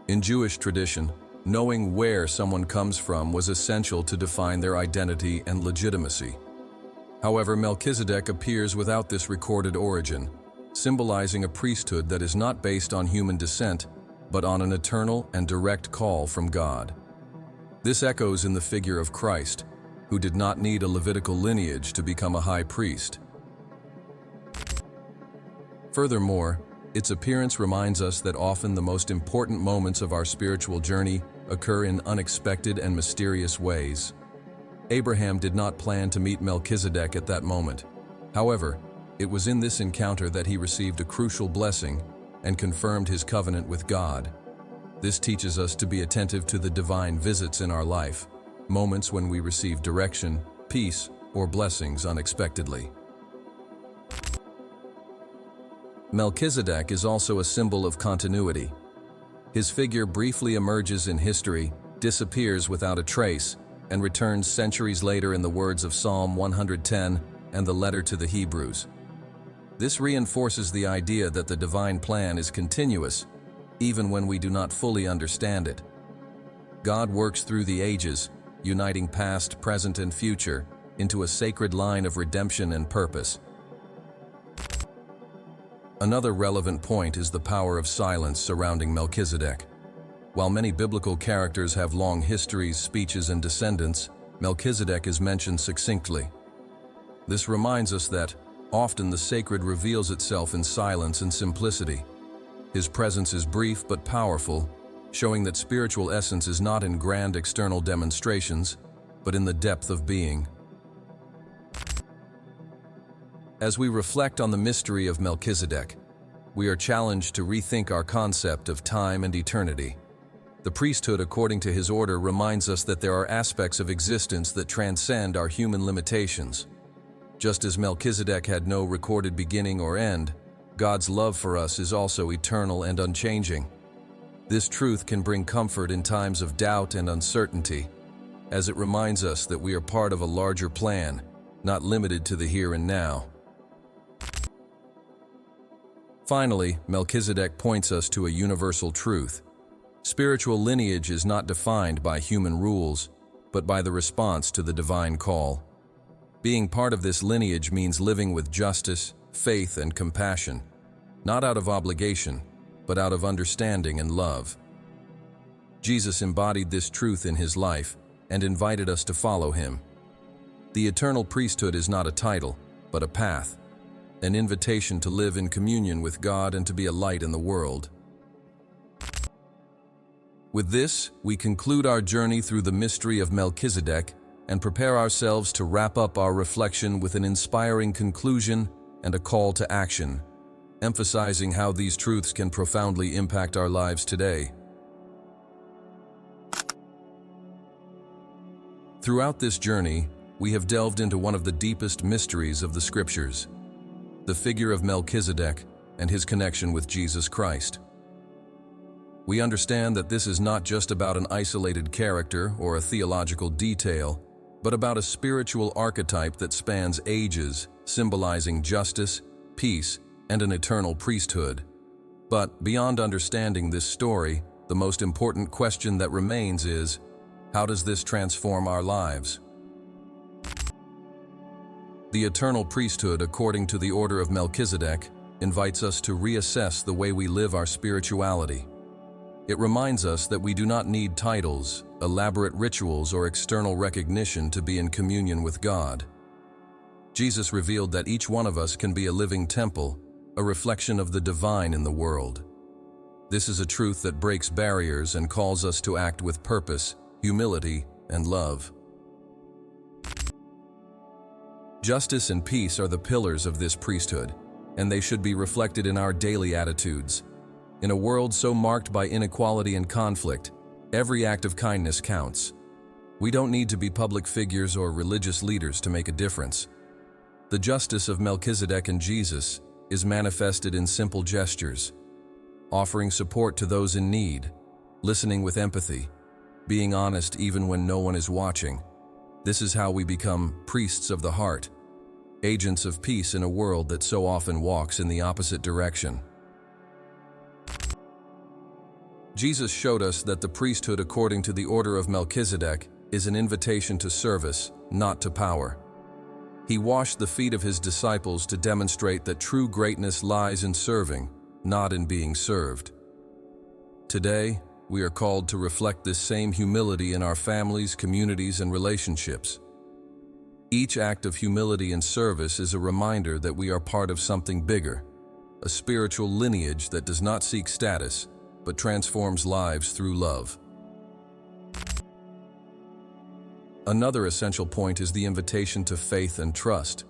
In Jewish tradition, knowing where someone comes from was essential to define their identity and legitimacy. However, Melchizedek appears without this recorded origin, symbolizing a priesthood that is not based on human descent, but on an eternal and direct call from God. This echoes in the figure of Christ, who did not need a Levitical lineage to become a high priest. Furthermore, its appearance reminds us that often the most important moments of our spiritual journey occur in unexpected and mysterious ways. Abraham did not plan to meet Melchizedek at that moment. However, it was in this encounter that he received a crucial blessing and confirmed his covenant with God. This teaches us to be attentive to the divine visits in our life, moments when we receive direction, peace, or blessings unexpectedly. Melchizedek is also a symbol of continuity. His figure briefly emerges in history, disappears without a trace, and returns centuries later in the words of Psalm 110 and the letter to the Hebrews. This reinforces the idea that the divine plan is continuous, even when we do not fully understand it. God works through the ages, uniting past, present, and future into a sacred line of redemption and purpose. Another relevant point is the power of silence surrounding Melchizedek. While many biblical characters have long histories, speeches, and descendants, Melchizedek is mentioned succinctly. This reminds us that often the sacred reveals itself in silence and simplicity. His presence is brief but powerful, showing that spiritual essence is not in grand external demonstrations, but in the depth of being. As we reflect on the mystery of Melchizedek, we are challenged to rethink our concept of time and eternity. The priesthood, according to his order, reminds us that there are aspects of existence that transcend our human limitations. Just as Melchizedek had no recorded beginning or end, God's love for us is also eternal and unchanging. This truth can bring comfort in times of doubt and uncertainty, as it reminds us that we are part of a larger plan, not limited to the here and now. Finally, Melkisedek points us to a universal truth. Spiritual lineage is not defined by human rules, but by the response to the divine call. Being part of this lineage means living with justice, faith, and compassion, not out of obligation, but out of understanding and love. Jesus embodied this truth in his life and invited us to follow him. The eternal priesthood is not a title, but a path, an invitation to live in communion with God and to be a light in the world. With this, we conclude our journey through the mystery of Melkisedek and prepare ourselves to wrap up our reflection with an inspiring conclusion and a call to action, emphasizing how these truths can profoundly impact our lives today. Throughout this journey, we have delved into one of the deepest mysteries of the Scriptures, the figure of Melkisedek and his connection with Jesus Christ. We understand that this is not just about an isolated character or a theological detail, but about a spiritual archetype that spans ages, symbolizing justice, peace, and an eternal priesthood. But beyond understanding this story, the most important question that remains is, how does this transform our lives? The eternal priesthood, according to the order of Melkisedek, invites us to reassess the way we live our spirituality. It reminds us that we do not need titles, elaborate rituals, or external recognition to be in communion with God. Jesus revealed that each one of us can be a living temple, a reflection of the divine in the world. This is a truth that breaks barriers and calls us to act with purpose, humility, and love. Justice and peace are the pillars of this priesthood, and they should be reflected in our daily attitudes. In a world so marked by inequality and conflict, every act of kindness counts. We don't need to be public figures or religious leaders to make a difference. The justice of Melkisedek and Jesus is manifested in simple gestures, offering support to those in need, listening with empathy, being honest even when no one is watching. This is how we become priests of the heart, agents of peace in a world that so often walks in the opposite direction. Jesus showed us that the priesthood according to the order of Melkisedek is an invitation to service, not to power. He washed the feet of his disciples to demonstrate that true greatness lies in serving, not in being served. Today, we are called to reflect this same humility in our families, communities, and relationships. Each act of humility and service is a reminder that we are part of something bigger, a spiritual lineage that does not seek status, but transforms lives through love. Another essential point is the invitation to faith and trust.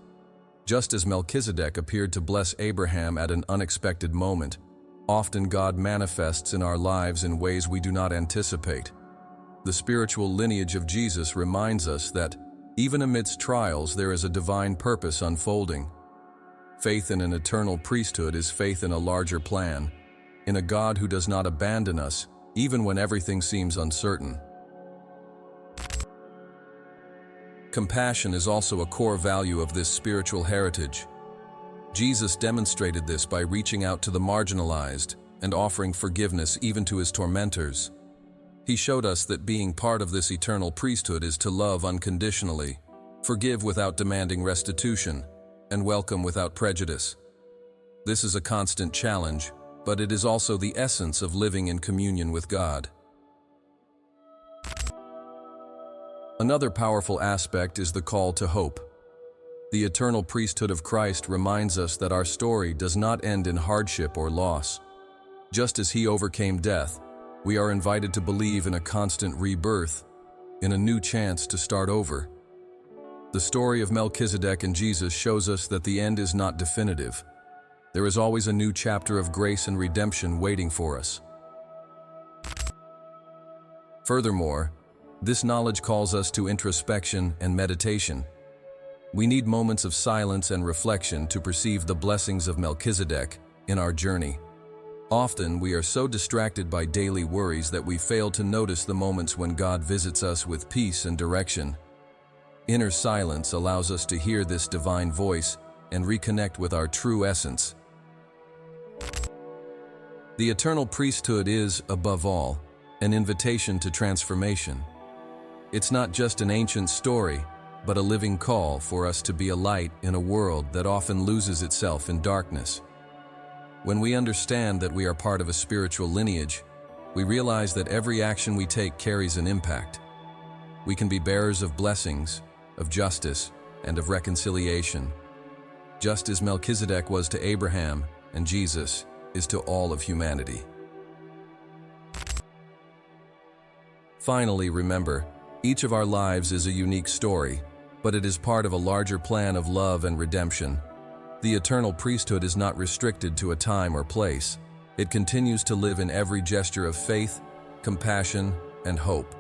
Just as Melkisedek appeared to bless Abraham at an unexpected moment, often God manifests in our lives in ways we do not anticipate. The spiritual lineage of Jesus reminds us that, even amidst trials, there is a divine purpose unfolding. Faith in an eternal priesthood is faith in a larger plan, in a God who does not abandon us, even when everything seems uncertain. Compassion is also a core value of this spiritual heritage. Jesus demonstrated this by reaching out to the marginalized and offering forgiveness even to his tormentors. He showed us that being part of this eternal priesthood is to love unconditionally, forgive without demanding restitution, and welcome without prejudice. This is a constant challenge, but it is also the essence of living in communion with God. Another powerful aspect is the call to hope. The eternal priesthood of Christ reminds us that our story does not end in hardship or loss. Just as he overcame death, we are invited to believe in a constant rebirth, in a new chance to start over. The story of Melkisedek and Jesus shows us that the end is not definitive. There is always a new chapter of grace and redemption waiting for us. Furthermore, this knowledge calls us to introspection and meditation. We need moments of silence and reflection to perceive the blessings of Melkisedek in our journey. Often, we are so distracted by daily worries that we fail to notice the moments when God visits us with peace and direction. Inner silence allows us to hear this divine voice and reconnect with our true essence. The eternal priesthood is, above all, an invitation to transformation. It's not just an ancient story, but a living call for us to be a light in a world that often loses itself in darkness. When we understand that we are part of a spiritual lineage, we realize that every action we take carries an impact. We can be bearers of blessings, of justice, and of reconciliation, just as Melkisedek was to Abraham and Jesus is to all of humanity. Finally, remember, each of our lives is a unique story, but it is part of a larger plan of love and redemption. The eternal priesthood is not restricted to a time or place. It continues to live in every gesture of faith, compassion, and hope.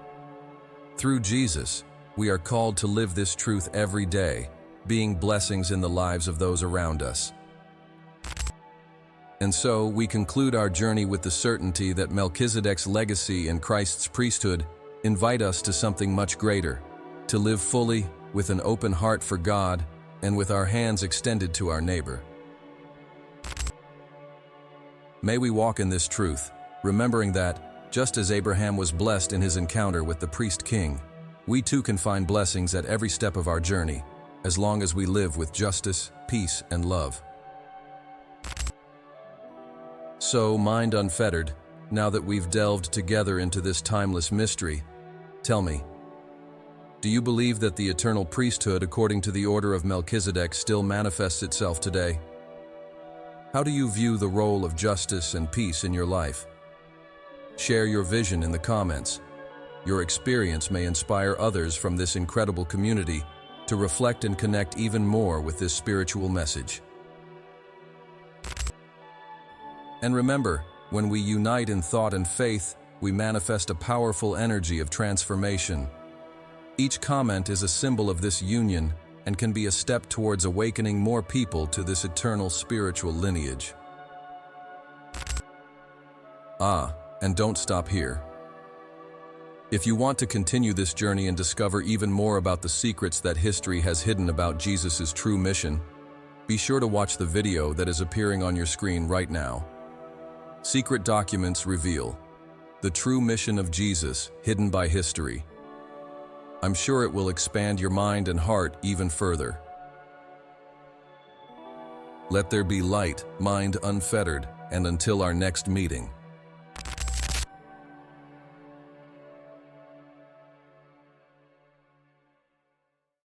Through Jesus, we are called to live this truth every day, being blessings in the lives of those around us. And so, we conclude our journey with the certainty that Melchizedek's legacy and Christ's priesthood invite us to something much greater, to live fully, with an open heart for God, and with our hands extended to our neighbor. May we walk in this truth, remembering that, just as Abraham was blessed in his encounter with the priest-king, we too can find blessings at every step of our journey, as long as we live with justice, peace, and love. So, mind unfettered, now that we've delved together into this timeless mystery, tell me, do you believe that the eternal priesthood according to the order of Melchizedek still manifests itself today? How do you view the role of justice and peace in your life? Share your vision in the comments. Your experience may inspire others from this incredible community to reflect and connect even more with this spiritual message. And remember, when we unite in thought and faith, we manifest a powerful energy of transformation. Each comment is a symbol of this union and can be a step towards awakening more people to this eternal spiritual lineage. And don't stop here. If you want to continue this journey and discover even more about the secrets that history has hidden about Jesus' true mission, be sure to watch the video that is appearing on your screen right now. Secret Documents Reveal the True Mission of Jesus Hidden by History. I'm sure it will expand your mind and heart even further. Let there be light, mind unfettered, and until our next meeting.